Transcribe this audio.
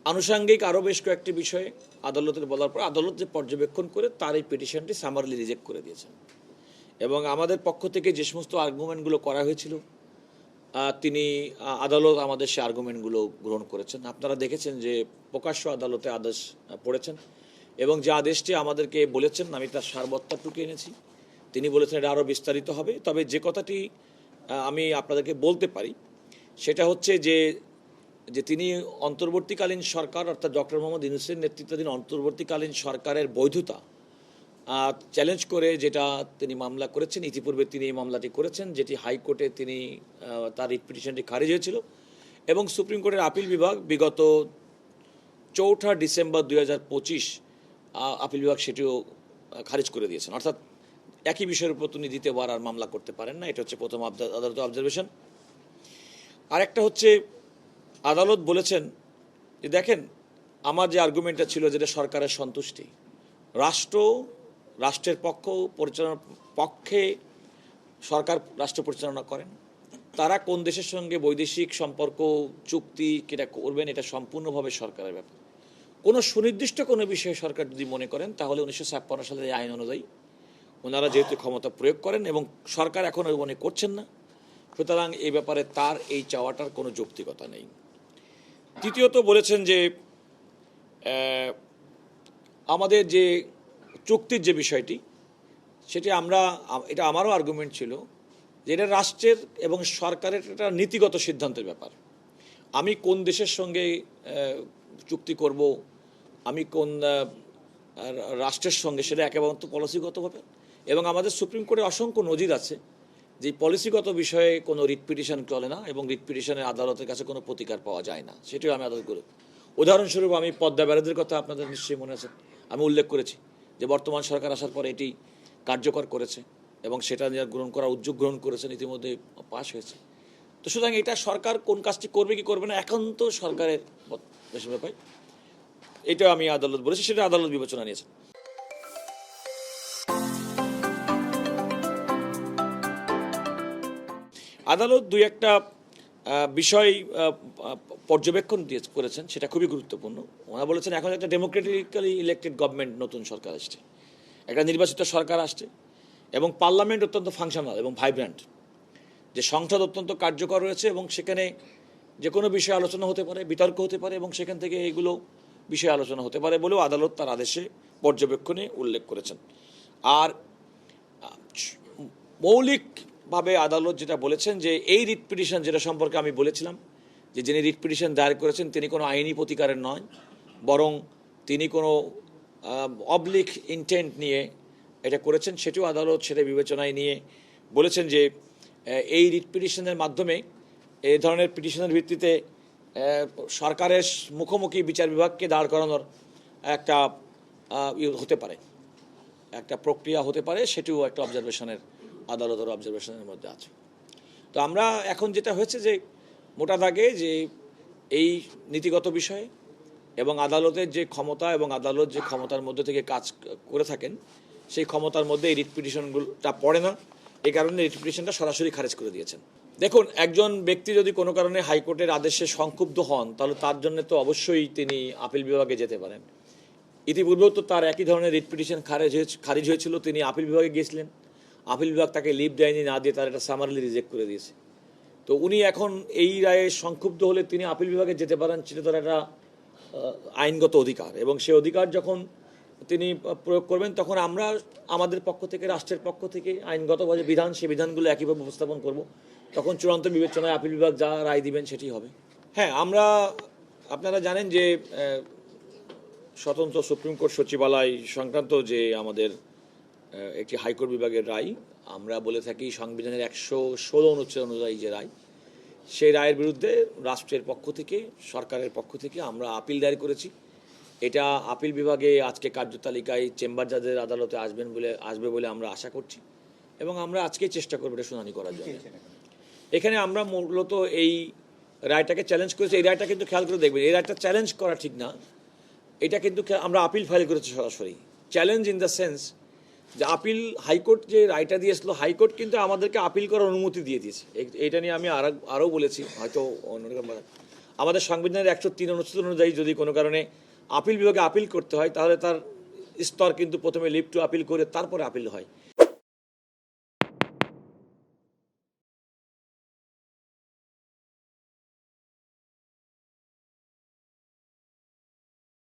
আনুষঙ্গিক আরও বেশ কয়েকটি বিষয়ে আদালতের বলার পর আদালত যে পর্যবেক্ষণ করে তার এই পিটিশনটি সামারলি রিজেক্ট করে দিয়েছেন। এবং আমাদের পক্ষ থেকে যে সমস্ত আর্গুমেন্টগুলো করা হয়েছিল তিনি আদালত আমাদের সে আর্গুমেন্টগুলো গ্রহণ করেছেন। আপনারা দেখেছেন যে প্রকাশ্য আদালতে আদেশ পড়েছেন এবং যে আদেশটি আমাদেরকে বলেছেন আমি তার সারবত্তাটুকু এনেছি। তিনি বলেছেন এটা আরও বিস্তারিত হবে। তবে যে কথাটি আমি আপনাদেরকে বলতে পারি সেটা হচ্ছে যে তিনি অন্তর্বর্তীকালীন সরকার অর্থাৎ ডক্টর মোহাম্মদ ইউনূসের নেতৃত্বাধীন অন্তর্বর্তীকালীন সরকারের বৈধতা চ্যালেঞ্জ করে যেটা তিনি মামলা করেছেন, ইতিপূর্বে তিনি এই মামলাটি করেছেন, যেটি হাইকোর্টে তিনি তার রিট পিটিশনটি খারিজ হয়েছিল এবং সুপ্রিম কোর্টের আপিল বিভাগ বিগত 4 ডিসেম্বর 2025 আপিল বিভাগ সেটিও খারিজ করে দিয়েছেন। অর্থাৎ একই বিষয়ের উপর তিনি দ্বিতীয়বার আর মামলা করতে পারেন না। এটা হচ্ছে প্রথম আদালতের অবজারভেশন। আরেকটা হচ্ছে আদালত বলেছেন যে দেখেন আমার যে আর্গুমেন্টটা ছিল যেটা সরকারের সন্তুষ্টি, রাষ্ট্রের পরিচালনার পক্ষে সরকার রাষ্ট্র পরিচালনা করেন, তারা কোন দেশের সঙ্গে বৈদেশিক সম্পর্ক চুক্তি কেটা করবেন এটা সম্পূর্ণভাবে সরকারের ব্যাপার। কোনো সুনির্দিষ্ট কোনো বিষয়ে সরকার যদি মনে করেন তাহলে 1956 সালের আইন অনুযায়ী ওনারা যেহেতু ক্ষমতা প্রয়োগ করেন এবং সরকার এখন মনে করছেন না, সুতরাং এই ব্যাপারে তার এই চাওয়াটার কোনো যৌক্তিকতা নেই। তৃতীয়ত বলেছেন যে আমাদের যে চুক্তির যে বিষয়টি সেটি এটা আমারও আর্গুমেন্ট ছিল যে এটা রাষ্ট্রের এবং সরকারের একটা নীতিগত সিদ্ধান্তের ব্যাপার। আমি কোন দেশের সঙ্গে চুক্তি করব, আমি কোন রাষ্ট্রের সঙ্গে, সেটা একেবারে পলিসিগত হবে এবং আমাদের সুপ্রিম কোর্টে অসংখ্য নজির আছে যে পলিসিগত বিষয়ে কোনো রিট পিটিশন চলে না এবং রিট পিটিশনের আদালতের কাছে কোনো প্রতিকার পাওয়া যায় না। সেটিও আমি আদালত করি। উদাহরণস্বরূপ আমি পদ্মা ব্যারাজের কথা আপনাদের নিশ্চয়ই মনে আছে, আমি উল্লেখ করেছি যে বর্তমান সরকার আসার পরে এটি কার্যকর করেছে এবং সেটা গ্রহণ করার উদ্যোগ গ্রহণ করেছেন, ইতিমধ্যে পাশ হয়েছে। তো সুতরাং এটা সরকার কোন কাজটি করবে কি করবে না এখন তো সরকারের বেশি ব্যাপার, এটা আমি আদালত বলেছি, সেটা আদালত বিবেচনা নিয়েছে। আদালত দুই একটা বিষয় পর্যবেক্ষণ করেছেন, সেটা খুবই গুরুত্বপূর্ণ। ওনারা বলেছেন এখন একটা ডেমোক্রেটিক্যালি ইলেক্টেড গভর্নমেন্ট, নতুন সরকার আসছে, একটা নির্বাচিত সরকার আসছে এবং পার্লামেন্ট অত্যন্ত ফাংশনাল এবং ভাইব্র্যান্ট, যে সংসদ অত্যন্ত কার্যকর রয়েছে এবং সেখানে যে কোনো বিষয়ে আলোচনা হতে পারে, বিতর্ক হতে পারে এবং সেখান থেকে এইগুলো বিষয়ে আলোচনা হতে পারে বলেও আদালত তার আদেশে পর্যবেক্ষণে উল্লেখ করেছেন। আর মৌলিকভাবে আদালত যেটা বলেছেন যে এই রিট পিটিশন যেটা সম্পর্কে আমি বলেছিলাম যে যিনি রিট পিটিশন দায়ের করেছেন তিনি কোনো আইনি প্রতিকারের নয়, বরং তিনি কোনো অবলিক ইন্টেন্ট নিয়ে এটা করেছেন, সেটিও আদালত সেটা বিবেচনায় নিয়ে বলেছেন যে এই রিট পিটিশনের মাধ্যমে এই ধরনের পিটিশনের ভিত্তিতে সরকারের মুখোমুখি বিচার বিভাগকে দাঁড় করানোর একটা হতে পারে, একটা প্রক্রিয়া হতে পারে, সেটিও একটা অবজারভেশনের আদালতের অবজারভেশনের মধ্যে আছে। তো আমরা এখন যেটা হয়েছে যে মোটা দাগে যে এই নীতিগত বিষয়ে এবং আদালতের যে ক্ষমতা এবং আদালত যে ক্ষমতার মধ্যে থেকে কাজ করে থাকেন সেই ক্ষমতার মধ্যে এই রিট পিটিশনগুলোটা পড়ে না, এই কারণে রিট পিটিশনটা সরাসরি খারিজ করে দিয়েছেন। দেখুন, একজন ব্যক্তি যদি কোনো কারণে হাইকোর্টের আদেশে সংক্ষুব্ধ হন তাহলে তার জন্য তো অবশ্যই তিনি আপিল বিভাগে যেতে পারেন। ইতিপূর্বেও তো তার একই ধরনের রিট পিটিশন খারিজ হয়েছিল, তিনি আপিল বিভাগে গিয়েছিলেন, আপিল বিভাগ তাকে লিভ দেয়নি, না দিয়ে তার একটা সামারলি রিজেক্ট করে দিয়েছে। তো উনি এখন এই রায়ে সংক্ষুব্ধ হলে তিনি আপিল বিভাগে যেতে পারেন, সেটা তার একটা আইনগত অধিকার এবং সেই অধিকার যখন তিনি প্রয়োগ করবেন তখন আমরা আমাদের পক্ষ থেকে, রাষ্ট্রের পক্ষ থেকে আইনগতভাবে বিধান, সেই বিধানগুলো একইভাবে উপস্থাপন করব। তখন চূড়ান্ত বিবেচনায় আপিল বিভাগ যা রায় দিবেন সেটি হবে। হ্যাঁ, আপনারা জানেন যে স্বতন্ত্র সুপ্রিম কোর্ট সচিবালয় সংক্রান্ত যে আমাদের একটি হাইকোর্ট বিভাগের রায়, আমরা বলে থাকি সংবিধানের 116 অনুচ্ছেদ অনুযায়ী যে রায়, সেই রায়ের বিরুদ্ধে রাষ্ট্রের পক্ষ থেকে, সরকারের পক্ষ থেকে আমরা আপিল দায়ের করেছি। এটা আপিল বিভাগে আজকে কার্যতালিকায় চেম্বার জাজের আদালতে আসবে বলে আমরা আশা করছি এবং আমরা আজকেই চেষ্টা করবো এটা শুনানি করার জন্য। এখানে আমরা মূলত এই রায়টাকে চ্যালেঞ্জ করেছি। এই রায়টা কিন্তু খেয়াল করে দেখবেন, এই রায়টা চ্যালেঞ্জ করা ঠিক না, এটা কিন্তু আমরা আপিল ফাইল করেছি সরাসরি। চ্যালেঞ্জ ইন দ্য সেন্স যে আপিল, হাইকোর্ট যে রায়টা দিয়েছিল, হাইকোর্ট কিন্তু আমাদেরকে আপিল করার অনুমতি দিয়ে দিয়েছে। এটা নিয়ে আমি আরও বলেছি, হয়তো অন্যরকম আমাদের সংবিধানের 103 অনুচ্ছেদ অনুযায়ী যদি কোনো কারণে আপিল বিভাগে আপিল করতে হয় তাহলে তার স্তর কিন্তু প্রথমে লিভ টু আপিল করে তারপরে আপিল হয়।